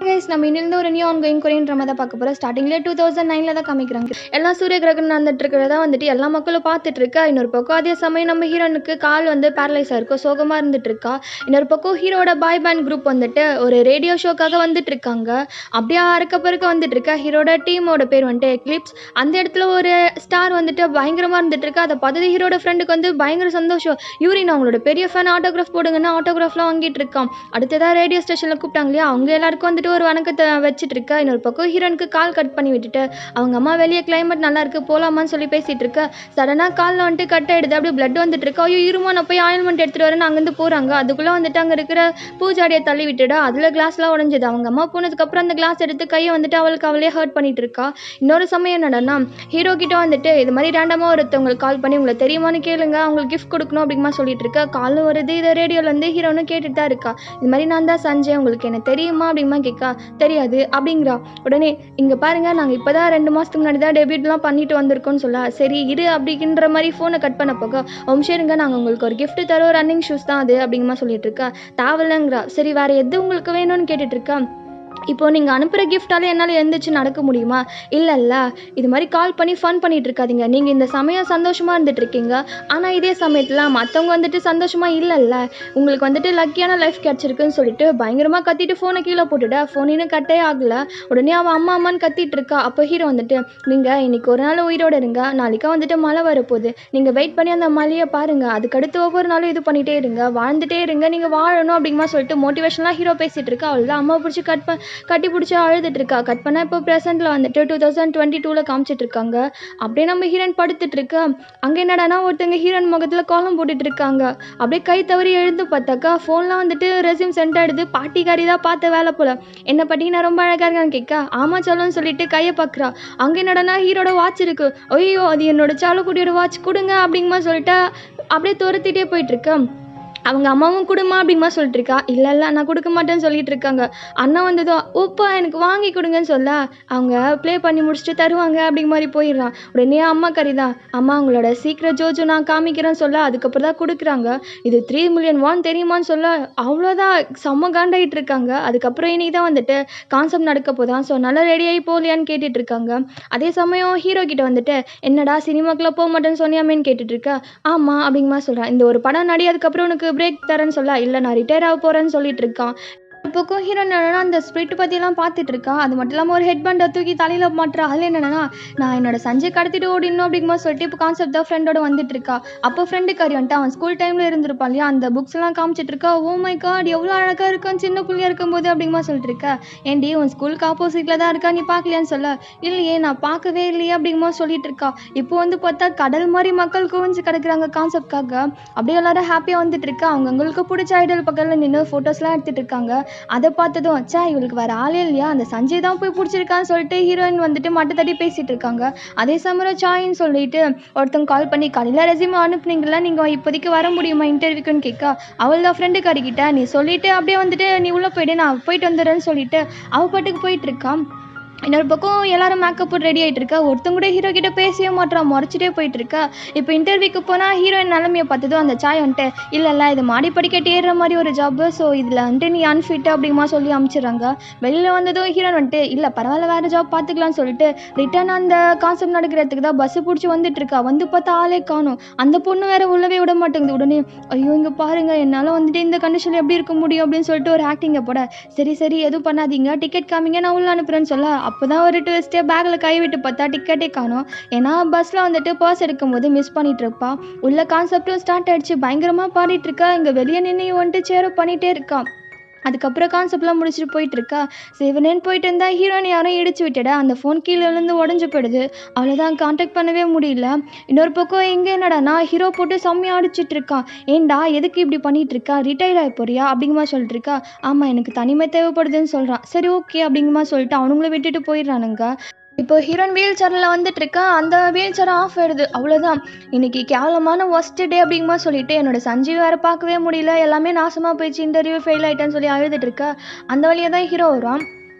Guys நம்ம இன்னிலிருந்து ஒரு நியூ ஆன்கோயிங் கொரியன் ட்ராமா தான் பார்க்க போகிறோம். ஸ்டார்டிங்லேயே 2009 தான் காமிக்கிறாங்க. எல்லா சூரிய கிரகணம் நடந்துட்டு இருக்கிறதா வந்துட்டு எல்லா மக்களும் பார்த்துட்டு இருக்கா. இன்னொரு பக்கம் அதே சமயம் நம்ம ஹீரோனுக்கு கால் வந்து பேரலைஸ் ஆயிருக்கும், சோகமாக இருந்துட்டு இருக்கா. இன்னொரு பக்கம் ஹீரோட பாய் பேண்ட் குரூப் வந்துட்டு ஒரு ரேடியோ ஷோக்காக வந்துட்டு இருக்காங்க. அப்படியே அறுக்க பறக்க வந்துட்டு இருக்கா. ஹீரோட டீமோட பேர் வந்துட்டு எக்லிப்ஸ். அந்த இடத்துல ஒரு ஸ்டார் வந்துட்டு பயங்கரமாக இருந்துட்டு இருக்கா. அதை பார்த்துட்டு ஹீரோட ஃப்ரெண்டுக்கு வந்து பயங்கர சந்தோஷம். யூரின் அவங்களோட பெரிய ஃபேன், ஆட்டோகிராஃப் போடுங்கன்னா ஆட்டோகிராஃப்லாம் வாங்கிட்டு இருக்கான். அடுத்ததாக ரேடியோ ஸ்டேஷனில் கூப்பிட்டாங்க இல்லையா, அவங்க எல்லாருக்கும் வந்துட்டு ஒரு வணக்கத்தை வச்சுட்டு இருக்கா. இன்னொரு பக்கம் ஹீரோனுக்கு கால் கட் பண்ணி விட்டுட்டு அவங்க அம்மா வெளியே கிளைமேட் நல்லா இருக்கு போலாமான்னு சொல்லி பேசிட்டு இருக்க. சடனாக காலில் வந்துட்டு கட் ஆயிடுது. அப்படியே பிளட் வந்துட்டு இருக்கா. ஐயோ இருமா, நான் போய் ஆயில்மெண்ட் எடுத்துட்டு வரேன்னு அங்கேருந்து போறாங்க. அதுக்குள்ள வந்துட்டு அங்கே இருக்கிற பூஜாடியை தள்ளி விட்டுடா. அதில் கிளாஸ்லாம் உடஞ்சிது. அவங்க அம்மா போனதுக்கப்புறம் அந்த கிளாஸ் எடுத்து கையை வந்துட்டு அவளே ஹர்ட் பண்ணிட்டு இருக்கா. இன்னொரு சமயம் என்னன்னா, ஹீரோ கிட்ட வந்துட்டு இது மாதிரி ரேண்டமாக ஒருத்தவங்களுக்கு கால் பண்ணி உங்களை தெரியுமான்னு கேளுங்க, அவங்களுக்கு கிஃப்ட் கொடுக்கணும் அப்படிமா சொல்லிட்டு இருக்கா. காலும் வருது. இதை ரேடியோலேருந்து ஹீரோன்னு கேட்டுட்டு தான் இருக்கா. இது மாதிரி நான் தான் சஞ்சய், உங்களுக்கு என்ன தெரியுமா அப்படிமா கேட்கா. தெரியாது அப்படிங்கிறா. உடனே இங்கே பாருங்க, நாங்கள் இப்போ தான் 2 மாதத்துக்கு முன்னாடி தான் டெபியூட்லாம் பண்ணிட்டு வந்திருக்கோன்னு சொல்ல. சரி இரு அப்படிங்கிற மாதிரி ஃபோனை கட் பண்ண போக வம்சருங்க, நாங்கள் உங்களுக்கு ஒரு கிஃப்ட் தரோம், ரன்னிங் ஷூஸ் தான் அது அப்படிங்கமா சொல்லிட்டு இருக்கா. தேவையில்லைங்கிறா. சரி வேற எது உங்களுக்கு வேணும்னு கேட்டுட்டு இருக்கா. இப்போ நீங்கள் அனுப்புகிற கிஃப்டாலே என்னால் எழுந்திரிச்சு நடக்க முடியுமா? இல்லை இது மாதிரி கால் பண்ணி ஃபன் பண்ணிட்டு இருக்காதீங்க. நீங்கள் இந்த சமயம் சந்தோஷமாக இருந்துட்டு இருக்கீங்க, ஆனால் இதே சமயத்தில் மற்றவங்க வந்துட்டு சந்தோஷமாக இல்லைல்ல. உங்களுக்கு வந்துட்டு லக்கியான லைஃப் கிடச்சிருக்குன்னு சொல்லிட்டு பயங்கரமாக கத்திட்டு ஃபோனை கீழே போட்டுட்டா. ஃபோன் இன்னும் கட்டே ஆகலை. உடனே அவள் அம்மான்னு கத்திட்டு இருக்கா. அப்போ ஹீரோ வந்துட்டு நீங்கள் இன்னைக்கு ஒரு நாள் உயிரோடு இருங்க, நாளைக்கா வந்துட்டு மழை வரப்போகுது, நீங்கள் வெயிட் பண்ணி அந்த மழையை பாருங்கள், அதுக்கடுத்து ஒவ்வொரு நாளும் இது பண்ணிகிட்டே இருங்க, வாழ்ந்துட்டே இருங்க, நீங்கள் வாழணும் அப்படிங்கமா சொல்லிட்டு மோட்டிவேஷனலாக ஹீரோ பேசிகிட்டு இருக்கா. அவள் அம்மா பிடிச்சி கட்டி பிடிச்சி அழுதுட்டு இருக்கா. கட் பண்ண இப்போ ப்ரெசென்ட்ல வந்துட்டு 2022 காமிச்சிட்டு இருக்காங்க. அப்படியே நம்ம ஹீரோயின் படுத்துட்டு இருக்கா. அங்கே என்னடானா ஒருத்தங்க ஹீரோயின் முகத்தில் கோலம் போட்டுட்டு இருக்காங்க. அப்படியே கை தவறி எழுந்து பார்த்தாக்கா ஃபோன்லாம் வந்துட்டு ரெஸ்யூம் சென்ட் ஆயிடுது. பாட்டிக்காரி தான் பார்த்த வேலை போல. என்ன பாட்டி நான் ரொம்ப அழகா இருக்கான்னு கேட்க, ஆமா சொல்லணும்னு சொல்லிட்டு கையை பார்க்குறா. அங்கே என்னடானா ஹீரோட வாட்ச் இருக்கு. ஐயோ அது என்னோட சாலக்குடியோட வாட்ச் கொடுங்க அப்படிங்கமா சொல்லிட்டு அப்படியே துரத்திட்டே போயிட்டு இருக்கா. அவங்க அம்மாவும் கொடுமா அப்படிங்கமா சொல்லிட்டு இருக்கா. இல்லை நான் கொடுக்க மாட்டேன்னு சொல்லிட்டு இருக்காங்க. அண்ணா வந்ததோ ஓப்பா எனக்கு வாங்கி கொடுங்கன்னு சொல்ல அவங்க ப்ளே பண்ணி முடிச்சுட்டு தருவாங்க அப்படிங்க மாதிரி போயிடுறான். உடனே அம்மா கறிதான், அம்மா அவங்களோட சீக்கிரம் ஜோஜோ நான் காமிக்கிறேன்னு சொல்ல அதுக்கப்புறம் தான் கொடுக்குறாங்க. இது 3 மில்லியன் வான் தெரியுமான்னு சொல்ல அவ்வளோதான் செம்ம காண்டாயிட்டு இருக்காங்க. அதுக்கப்புறம் இன்னைக்கு தான் வந்துட்டு கான்செப்ட் நடக்க போதான். ஸோ நல்லா ரெடியாகி போகலையான்னு கேட்டுட்டு இருக்காங்க. அதே சமயம் ஹீரோ கிட்ட வந்துட்டு என்னடா சினிமாக்கெலாம் போக மாட்டேன்னு சொன்னியாமேன்னு கேட்டுட்டு இருக்கா. ஆமாம் அப்படிங்கமா சொல்கிறேன். இந்த ஒரு படம் நடி, அதுக்கப்புறம் உனக்கு பிரேக் தரேன்னு சொல்ல இல்லை நான் ரிட்டையர் ஆக போகிறேன்னு சொல்லிட்டு இருக்கான். இப்போக்கும் ஹீரோ என்னன்னா அந்த ஸ்பிரிட் பற்றிலாம் பார்த்துட்டு இருக்கா. அது மட்டும் இல்லாமல் ஒரு ஹெட் பண்டை தூக்கி தலையில் மாட்டுறா. அதில் என்னன்னா நான் என்னோட சஞ்சய் கடத்திட்டு ஓடிடணும் அப்படிங்கும்போது சொல்லிட்டு இப்போ கான்செப்ட் தான் ஃப்ரெண்டோட வந்துட்டு இருக்கா. அப்போ ஃப்ரெண்டு கறி வந்துட்டு அவன் ஸ்கூல் டைமில் இருந்திருப்பான் இல்லையா, அந்த புக்ஸ்லாம் காமிச்சிட்டு இருக்கா. ஓ மை காட் எவ்வளோ அழகாக இருக்கான் சின்ன பிள்ளையா இருக்கும்போது அப்படிங்குமா சொல்லிட்டு இருக்கா. ஏன்டி உன் ஸ்கூலுக்கு ஆப்போசிட்டில் தான் இருக்கா, நீ பார்க்கலையான்னு சொல்ல இல்லையே நான் பார்க்கவே இல்லையே அப்படிங்குமா சொல்லிட்டு இருக்கா. இப்போ வந்து பார்த்தா கடல் மாதிரி மக்கள் குவிஞ்சு கிடக்குறாங்க கான்செப்ட்காக. அப்படியே எல்லாரும் ஹாப்பியாக வந்துட்டு இருக்கா. அவங்களுக்கு பிடிச்ச ஐடல் பக்கத்தில் நின்று ஃபோட்டோஸ்லாம் எடுத்துகிட்டு இருக்காங்க. அதை பார்த்ததும் அச்சா இவளுக்கு வேறு ஆளே இல்லையா, அந்த சஞ்சய் தான் போய் பிடிச்சிருக்கான்னு சொல்லிட்டு ஹீரோயின் வந்துட்டு மட்டை தட்டி பேசிகிட்டு இருக்காங்க. அதே சமயம் சாயின்னு சொல்லிட்டு ஒருத்தவங்க கால் பண்ணி காலையில் ரெஸ்யூம் அனுப்புனீங்களா, நீங்கள் இப்போதைக்கு வர முடியுமா இன்டர்வியூக்குன்னு கேட்கா. அவள் தான் ஃப்ரெண்டு காரிக்கிட்ட நீ சொல்லிவிட்டு அப்படியே வந்துட்டு நீ உள்ளே போய்ட்டு நான் போயிட்டு வந்துடுறேன்னு சொல்லிட்டு அவள் பாட்டுக்கு போயிட்டு இருக்கான். இன்னொரு பக்கம் எல்லாரும் மேக்கப் போட்டு ரெடி ஆகிட்டு இருக்கா. ஒருத்தங்க கூட ஹீரோ கிட்ட பேசவே மாட்டான், முறைச்சிட்டே போயிட்டு இருக்கா. இப்போ இன்டர்வியூக்கு போனால் ஹீரோயின் நிலமையை பார்த்ததும் அந்த சாய் வந்துட்டு இல்லை இது மாடி படிக்கட்டு ஏறுற மாதிரி ஒரு ஜாப்பு, ஸோ இதில் வந்துட்டு நீ அன்ஃபிட் அப்படிங்கமா சொல்லி அனுப்பிச்சிடுறாங்க. வெளியில் வந்ததும் ஹீரோயின் வந்துட்டு இல்லை பரவாயில்ல வேறு ஜாப் பார்த்துக்கலாம்னு சொல்லிட்டு ரிட்டர்ன் அந்த கான்செப்ட் நடக்கிறதுக்கு தான் பஸ்ஸு பிடிச்சி வந்துட்டு இருக்கா. வந்து பார்த்தா ஆளே காணும். அந்த பொண்ணு வேற உள்ளவே விட மாட்டேங்குது. உடனே ஐயோ இங்கே பாருங்க என்னால் வந்துட்டு இந்த கண்டிஷனில் எப்படி இருக்க முடியும் அப்படின்னு சொல்லிட்டு ஒரு ஆக்டிங்கை போட சரி எதுவும் பண்ணாதீங்க, டிக்கெட் காமிங்க நான் உள்ள அனுப்புகிறேன்னு சொல்ல அப்போ தான் ஒரு ட்விஸ்டே பேக்கில் கை விட்டு பார்த்தா டிக்கெட்டே காணும். ஏன்னா பஸ்ஸில் வந்துட்டு பர்ஸ் எடுக்கும் போது மிஸ் பண்ணிட்டு இருப்பா. உள்ள கான்செப்டும் ஸ்டார்ட் ஆகிடுச்சு. பயங்கரமாக பாடிட்டு இருக்கா. இங்கே வெளியே நின்று வந்துட்டு சேரப் பண்ணிகிட்டே இருக்கான். அதுக்கப்புறம் கான்செப்ட்லாம் முடிச்சுட்டு போயிட்டு இருக்கா. சிவனேன்னு போயிட்டு இருந்தா ஹீரோயின் யாரும் இடிச்சு விட்டுட அந்த ஃபோன் கீழே விழுந்து உடஞ்சி போயிடுது. அவ்வளோதான் கான்டாக்ட் பண்ணவே முடியல. இன்னொரு பக்கம் எங்கே என்னடானா ஹீரோ போட்டு செம்மையாக அடிச்சிட்டு இருக்கான். ஏண்டா எதுக்கு இப்படி பண்ணிட்டு இருக்கா, ரிட்டையர் ஆகி போறியா அப்படிங்கமா சொல்லிட்டு இருக்கா. ஆமாம் எனக்கு தனிமை தேவைப்படுதுன்னு சொல்கிறான். சரி ஓகே அப்படிங்கமா சொல்லிட்டு அவனுங்களும் விட்டுட்டு போயிடுறானுங்க. இப்போ ஹீரோயின் வீல் சேரில் வந்துட்டு இருக்கா. அந்த வீல் சேர் ஆஃப் ஆயிடுது. அவ்வளோதான் இன்னைக்கு கேவலமான ஒஸ்ட் டே அப்படிங்கமா சொல்லிட்டு என்னோட சஞ்சீவ் வேறு பார்க்கவே முடியல, எல்லாமே நாசமாக போயிடுச்சு, இன்டர்வியூ ஃபெயில் ஆகிட்டேன்னு சொல்லி அழுதுட்டு இருக்கா. அந்த வழியாக தான் ஹீரோ வரும்.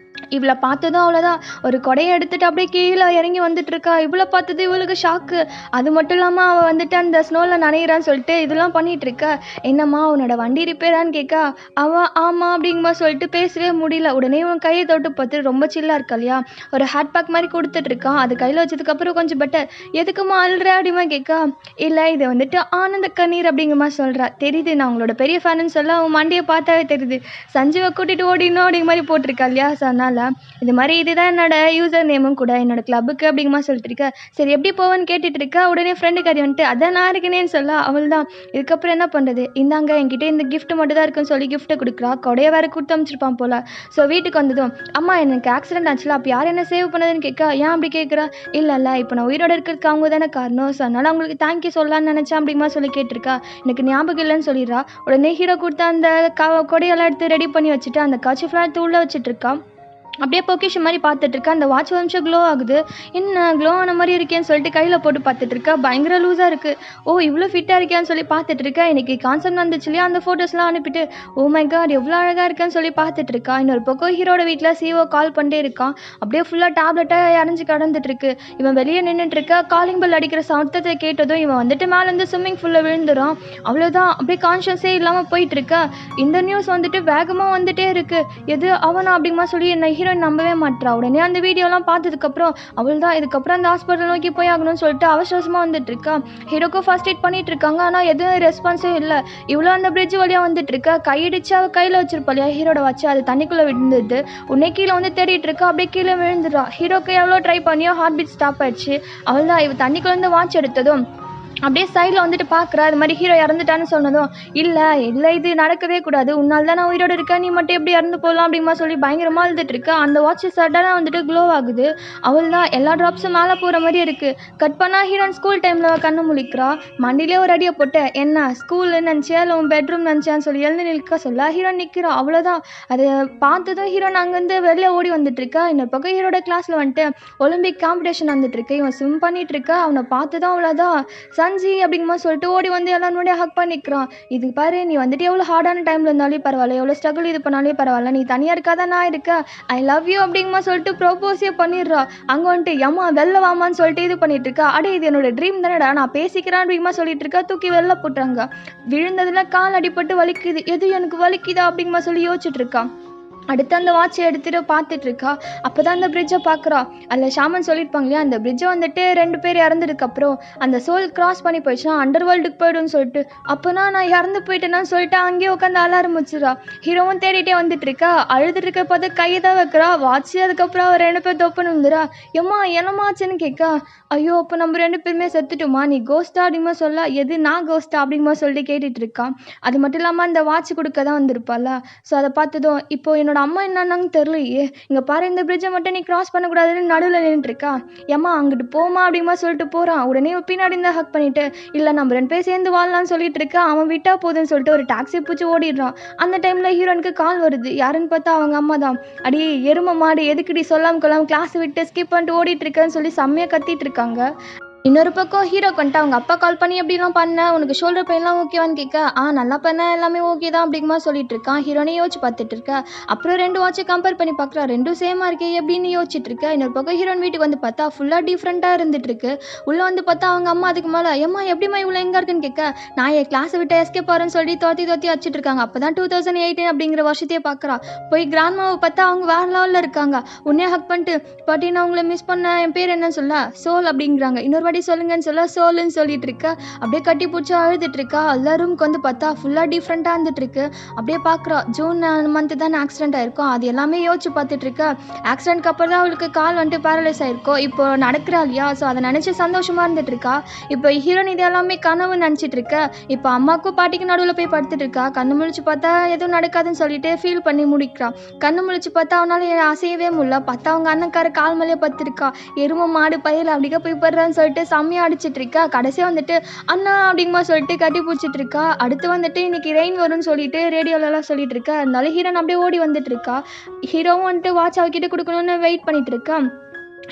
இவளை பார்த்ததும் அவ்வளோதான், ஒரு கொடையை எடுத்துட்டு அப்படியே கீழே இறங்கி வந்துட்டு இருக்கா. இவளை பார்த்தது இவளுக்கு ஷாக்கு. அது மட்டும் இல்லாமல் அவள் வந்துட்டு அந்த ஸ்னோவில் நனையிறான்னு சொல்லிட்டு இதெல்லாம் பண்ணிட்டு இருக்கா. என்னம்மா உன்னோட வண்டி ரிப்பேரான்னு கேட்கா. அவன் ஆமாம் அப்படிங்குமா சொல்லிட்டு பேசவே முடியல. உடனே இவன் கையை தொட்டு பார்த்து ரொம்ப சில்லாக இருக்கா இல்லையா, ஒரு ஹேட் பேக் மாதிரி கொடுத்துட்டு இருக்கான். அது கையில் வச்சதுக்கப்புறம் கொஞ்சம் பெட்டர். எதுக்குமா அழுற அப்படிமா கேட்கா. இல்லை இது வந்துட்டு ஆனந்த கண்ணீர் அப்படிங்கம்மா சொல்கிறா. தெரியுது, நான் உங்களோட பெரிய ஃபேனுன்னு சொல்ல அவன் மண்டியை பார்த்தாவே தெரியுது. சஞ்சுவை கூட்டிகிட்டு ஓடினோம் அப்படிங்கிற மாதிரி போட்டிருக்கா இல்லையா. ஸோ அதனால் இது மாதிரி இதுதான் என்னோட யூசர் நேமும் கூட என்னோட கிளப்புக்கு அப்படிங்கமா சொல்லிட்டு இருக்கா. சரி எப்படி போவேன்னு கேட்டுட்டு இருக்கா. உடனே ஃப்ரெண்டு கறி வந்துட்டு அதான் நான் இருக்கேனேன்னு சொல்ல அவள் தான் இதுக்கப்புறம் என்ன பண்ணுறது, இந்தாங்க என்கிட்ட இந்த கிஃப்ட் மட்டும் தான் இருக்குன்னு சொல்லி கிஃப்ட்டை கொடுக்குறா. கொடையை வேறு கொடுத்து அமைச்சிருப்பான் போல. ஸோ வீட்டுக்கு வந்ததும் அம்மா எனக்கு ஆக்சிடென்ட் ஆச்சுல, அப்போ யார் என்ன சேவ் பண்ணதுன்னு கேட்கா. ஏன் அப்படி கேட்குறா. இல்லை இப்போ நான் உயிரோட இருக்கிறதுக்கு அவங்க தானே காரணம். ஸோ அதனால் அவங்களுக்கு தேங்க்யூ சொல்லலான்னு நினச்சேன் அப்படிங்கமா சொல்லி கேட்டிருக்கா. எனக்கு ஞாபகம் இல்லைன்னு சொல்லிடுறா. உடனே ஹீரோ கொடுத்த அந்த கொடையெல்லாம் எடுத்து ரெடி பண்ணி வச்சுட்டு அந்த காட்சி ஃபுல்லாக எடுத்து உள்ளே வச்சுட்டு இருக்கா. அப்படியே பொக்கிஷன் மாதிரி பார்த்துட்டு இருக்கா. அந்த வாட்ச் ஒரு நிமிஷம் க்ளோ ஆகுது. என்ன க்ளோ ஆன மாதிரி இருக்கேன்னு சொல்லிட்டு கையில் போட்டு பார்த்துட்டு இருக்கா. பயங்கர லூஸாக இருக்குது. ஓ இவ்வளோ ஃபிட்டாக இருக்கேன்னு சொல்லி பார்த்துட்டு இருக்கா. எனக்கு கான்செப்ட் வந்துச்சு இல்லையா, அந்த ஃபோட்டோஸ்லாம் அனுப்பிட்டு ஓ மை காட் எவ்வளோ அழகாக இருக்கேன்னு சொல்லி பார்த்துட்டு இருக்கா. இன்னொரு பக்கம் ஹீரோட வீட்டில் சிஓ கால் பண்ணிட்டே இருக்கான். அப்படியே ஃபுல்லாக டேப்லெட்டாக இறஞ்சி கடந்துட்டு இருக்கு. இவன் வெளியே நின்றுட்டு இருக்கா. காலிங் பெல் அடிக்கிற சத்தத்தை கேட்டதும் இவன் வந்துட்டு மேலேருந்து ஸ்விம்மிங் ஃபுல்லில் விழுந்துடும். அவ்வளோதான், அப்படியே கான்ஷியஸே இல்லாமல் போயிட்டு இருக்கா. இந்த நியூஸ் வந்துட்டு வேகமாக வந்துட்டே இருக்கு. எது அவனா அப்படிங்கமா சொல்லி என்ன ஹீரோயின் நம்பவே மாட்டா. உடனே அந்த வீடியோலாம் பார்த்ததுக்கப்புறம் அவள் தான் இதுக்கப்புறம் அந்த ஹாஸ்பிட்டல் நோக்கி போய் ஆகணும்னு சொல்லிட்டு அவசரமாக வந்துட்டு இருக்கா. ஹீரோக்கும் ஃபர்ஸ்ட் எய்ட் பண்ணிட்டு இருக்காங்க. ஆனால் எதுவும் ரெஸ்பான்ஸே இல்லை. இவ்வளோ அந்த பிரிட்ஜ் வழியாக வந்துட்டு இருக்கா. கையிடிச்சு அவள் கையில் வச்சிருப்பா இல்லையா ஹீரோட வச்சு, அது தண்ணிக்குள்ளே விழுந்துது. உடனே கீழே வந்து தேடிட்டு இருக்கா. அப்படியே கீழே விழுந்துடுறா. ஹீரோக்கு எவ்வளோ ட்ரை பண்ணியோ ஹார்ட் பீட் ஸ்டாப் ஆயிடுச்சு. அவள் தான் இவ தண்ணிக்குள்ளேருந்து வாட்ச் எடுத்ததும் அப்படியே சைடில் வந்துட்டு பார்க்குறா. இது மாதிரி ஹீரோ இறந்துட்டான்னு சொன்னதும் இல்லை இது நடக்கவே கூடாது, உன்னால் தான் நான் உயிரோடு இருக்கேன், நீ மட்டும் எப்படி இறந்து போகலாம் அப்படிமா சொல்லி பயங்கரமாக அழுதுட்டு இருக்கா. அந்த வாட்ச் சடனாக வந்துட்டு க்ளோ ஆகுது. அவள் தான் எல்லா ட்ராப்ஸும் மேலே போகிற மாதிரி இருக்குது. கட் பண்ணால் ஹீரோன் ஸ்கூல் டைமில் கண்ணு முழிக்கிறா. மண்டிலே ஒரு அடியை போட்டு என்ன ஸ்கூலு நினச்சியா இல்லை உன் பெட்ரூம் நினச்சியான்னு சொல்லி எழுந்து நிற்க சொல்ல ஹீரோன் நிற்கிறா. அவ்வளோதான், அதை பார்த்ததும் ஹீரோன் அங்கேருந்து வெளில ஓடி வந்துட்டு இருக்கா. இன்னொரு பக்கம் ஹீரோட கிளாஸில் வந்துட்டு ஒலிம்பிக் காம்படிஷன் வந்துட்டு இருக்கு. இவன் ஸ்விம் பண்ணிட்டு இருக்கா. அவனை பார்த்ததும் அவ்வளோதான் சஞ்சி அப்படிங்கமா சொல்லிட்டு ஓடி வந்து எல்லாரும் முன்னாடி ஹக் பண்ணிக்கிறான். இது பாரு, நீ வந்துட்டு எவ்வளோ ஹார்டான டைமில் இருந்தாலே பரவாயில்ல, எவ்வளோ ஸ்ட்ரகிள் இது பண்ணாலே பரவாயில்ல, நீ தனியாக இருக்காதான் நான் இருக்கேன், ஐ லவ் யூ அப்படிங்கமா சொல்லிட்டு ப்ரோபோஸே பண்ணிடுறா. அங்கே வந்துட்டு எம்மா வெளில வாமான்னு சொல்லிட்டு இது பண்ணிட்டு இருக்கா. அடே இது என்னோட ட்ரீம் தானேடா, நான் பேசிக்கிறேன் அப்படிங்கமா சொல்லிட்டு இருக்கா. தூக்கி வெளில போட்டுறாங்க. விழுந்ததுல கால் அடிபட்டு வலிக்குது. எது எனக்கு வலிக்குதா அப்படிங்கமா சொல்லி யோசிச்சுட்டு இருக்கான். அடுத்து அந்த வாட்சை எடுத்துகிட்டு பார்த்துட்டு இருக்கா. அப்போ தான் அந்த பிரிட்ஜை பார்க்குறா. அதில் ஷாமன் சொல்லியிருப்பாங்க இல்லையா, அந்த பிரிட்ஜை வந்துட்டு 2 பேர் இறந்ததுக்கப்புறம் அந்த சோல் கிராஸ் பண்ணி போயிடுச்சுன்னா அண்டர் வேர்ல்டுக்கு போய்டுன்னு சொல்லிட்டு, அப்போனா நான் இறந்து போயிட்டேன்னு சொல்லிட்டு அங்கேயே உட்காந்து அழ ஆரம்பிச்சிடா. ஹீரோவும் தேடிட்டே வந்துட்டு இருக்கா. அழுதுட்டு இருக்க பார்த்து கையை தான் வைக்கிறா. வாட்சி அதுக்கப்புறம் அவர் 2 பேர் தொப்புன்னு வந்துடா. எம்மா என்னமாச்சுன்னு கேட்கா. ஐயோ அப்போ நம்ம 2 பேருமே செத்துட்டோமா, நீ கோஸ்டா அப்படிமா சொல்ல. எது நான் கோஸ்டா அப்படிங்கமா சொல்லிட்டு கேட்டுட்டு இருக்கா. அது மட்டும் இல்லாமல் அந்த வாட்ச் கொடுக்க தான் வந்திருப்பாள். ஸோ அதை பார்த்ததும் இப்போ என்னோட அம்மா என்னன்னாங்க தெரியலையே, இங்கே பாரு இந்த பிரிட்ஜை மட்டும் நீ கிராஸ் பண்ணக்கூடாதுன்னு நடுவில் நின்றுருக்கா. ஏம்மா அங்கிட்டு போமா அப்படிமா சொல்லிட்டு போகிறான். உடனே பின்னாடி இருந்தால் ஹக் பண்ணிட்டு இல்லை நம்ம 2 பேர் சேர்ந்து வாழலான்னு சொல்லிட்டு இருக்கா. அவன் விட்டா போதுன்னு சொல்லிட்டு ஒரு டாக்ஸி பிடிச்சி ஓடிடுறான். அந்த டைமில் ஹீரோனுக்கு கால் வருது. யாருன்னு பார்த்தா அவங்க அம்மா தான். அடி எரும மாடு எதுக்குடி சொல்லாமல் கொள்ளாமல் கிளாஸ் விட்டு ஸ்கிப் பண்ணிட்டு ஓடிட்டு இருக்கேன்னு சொல்லி செம்மையாக கத்திட்டு இருக்காங்க. இன்னொரு பக்கம் ஹீரோக்கு வந்துட்டு அவங்க அப்பா கால் பண்ணி எப்படிலாம் பண்ண, உனக்கு ஷோல்டர் பெயின்லாம் ஓகேவான்னு கேட்க, நல்லா பண்ண எல்லாமே ஓகே தான் அப்படிங்கமா சொல்லிட்டு இருக்கான். ஹீரோனே யோசிச்சு பார்த்துட்டு இருக்கா. அப்புறம் 2 வாட்சை கம்பேர் பண்ணி பார்க்குறா. 2ம் சேமாக இருக்கே எப்படின்னு யோசிச்சுட்டு இருக்கா. இன்னொரு பக்கம் ஹீரோன் வீட்டுக்கு வந்து பார்த்தா ஃபுல்லாக டிஃப்ரெண்ட்டாக இருந்துட்டு இருக்கு. உள்ளே வந்து பார்த்தா அவங்க அம்மா அதுக்கு மேலே ஏம்மா எப்படிமா இவ்வளோ எங்கே இருக்குன்னு கேட்க, நான் என் கிளாஸை விட்டு எஸ்கேப் ஆகிறேன்னு சொல்லி தோத்தி வச்சுட்டு இருக்காங்க. அப்போ தான் 2018 அப்படிங்கிற வருஷத்தையே பார்க்குறா. போய் கிராண்ட்மாவை பார்த்தா அவங்க வேறு லெவலில் இருக்காங்க. உன்னே ஹக் பண்ணிட்டு பாட்டி நான் உங்களை மிஸ் பண்ணேன், என் பேர் என்னன்னு சொல்ல சோல் அப்படிங்கிறாங்க. இன்னொரு சொல்லுங்கன்னு சொல்ல சோலுன்னு சொல்லிட்டு இருக்கா. அப்படியே கட்டி பிடிச்சி அழுதுட்டு இருக்கா. எல்லா ரூமுக்கு வந்து பார்த்தா ஃபுல்லாக டிஃப்ரெண்ட்டாக இருந்துட்டு இருக்கு. அப்படியே பார்க்குறா. ஜூன் மந்த்து தானே ஆக்சிடென்ட் ஆயிருக்கும். அது எல்லாமே யோசிச்சு பார்த்துட்டு இருக்கா. ஆக்சிடென்ட்க்கு அப்புறம் தான் அவளுக்கு கால் வந்துட்டு பேரலைஸ் ஆயிருக்கும். இப்போ நடக்கிறா இல்லையா, ஸோ அதை நினச்சி சந்தோஷமா இருந்துட்டு இருக்கா. இப்போ ஹீரோன் இது எல்லாமே கனவு நினச்சிட்டு இருக்கா. இப்போ அம்மாவுக்கும் பாட்டிக்கு நடுவில் போய் படுத்துட்டு இருக்கா. கண்ணு முழிச்சு பார்த்தா எதுவும் நடக்காதுன்னு சொல்லிட்டு ஃபீல் பண்ணி முடிக்கிறான். கண்ணு முழிச்சு பார்த்தா அவனால அசையவே முடியல. பார்த்தா அவங்க அண்ணன்கார கால் மேலே பத்துருக்கா. எரும மாடு பயிர் அப்படிக்கா போய் படுறான்னு சொல்லிட்டு செம்மையாக அடிச்சிட்டு இருக்கா. கடைசியாக வந்துட்டு அண்ணா அப்படிங்கமா சொல்லிட்டு கட்டி பிடிச்சிட்டு இருக்கா. அடுத்து வந்துட்டு இன்னைக்கு ரெயின் வரும்னு சொல்லிட்டு ரேடியோலலாம் சொல்லிட்டு இருக்கா. அதனால ஹீரோன் அப்படியே ஓடி வந்துட்டு இருக்கா. ஹீரோவும் வந்துட்டு வாட்ச் அவகிட்ட கொடுக்கணும்னு வெயிட் பண்ணிட்டு இருக்கா.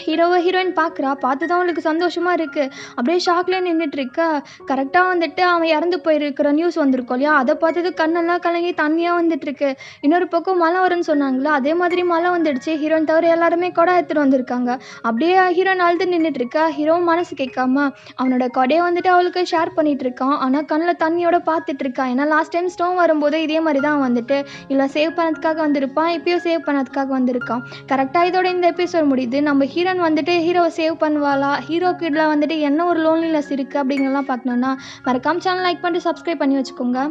ஹீரோயின் பார்க்குறா. பார்த்து தான் அவளுக்கு சந்தோஷமா இருக்கு. அப்படியே ஷாக்லேயே நின்னுட்டுருக்கா. கரெக்ட்டா வந்துட்டு அவன் இறந்து போயிருக்கிற நியூஸ் வந்திருக்கும் இல்லையா? அத பார்த்ததும் கண்ணெல்லாம் கலங்கி தண்ணியா வந்துட்டுருக்கு. இன்னொரு பக்கம் மழை வரும்ன்னு சொன்னாங்கல்ல, அதே மாதிரி மழை வந்துடுச்சு. ஹீரோயின் தவிர எல்லாருமே குடம் எடுத்துட்டு வந்திருக்காங்க. அப்படியே ஹீரோயின் அழுது நின்னுட்டுருக்கா. ஹீரோவும் மனசு கேட்காம அவனோட கொடைய வந்துட்டு அவளுக்கு ஷேர் பண்ணிட்டு இருக்கான். ஆனா கண்ல தண்ணியோட பார்த்துட்டு இருக்கா. ஏன்னா லாஸ்ட் டைம் ஸ்டோம் வரும்போது இதே மாரி தான் வந்துட்டு இவள சேவ் பண்ணதுக்காக வந்திருப்பான். இப்பயும் சேவ் பண்ணதுக்காக வந்திருக்கான். கரெக்ட்டா இதோட இந்த எபிசோட் முடியுது. நம்ம ஹீரோயின் வந்துட்டு ஹீரோவை சேவ் பண்ணுவாளா? ஹீரோக்கு இதுல வந்துட்டு என்ன ஒரு லோன்லினஸ் இருக்கு அப்படிங்கிறதெல்லாம் பார்க்கணும்னா மறக்காம சேனல் லைக் பண்ணிட்டு சப்ஸ்கிரைப் பண்ணி வச்சுக்கோங்க.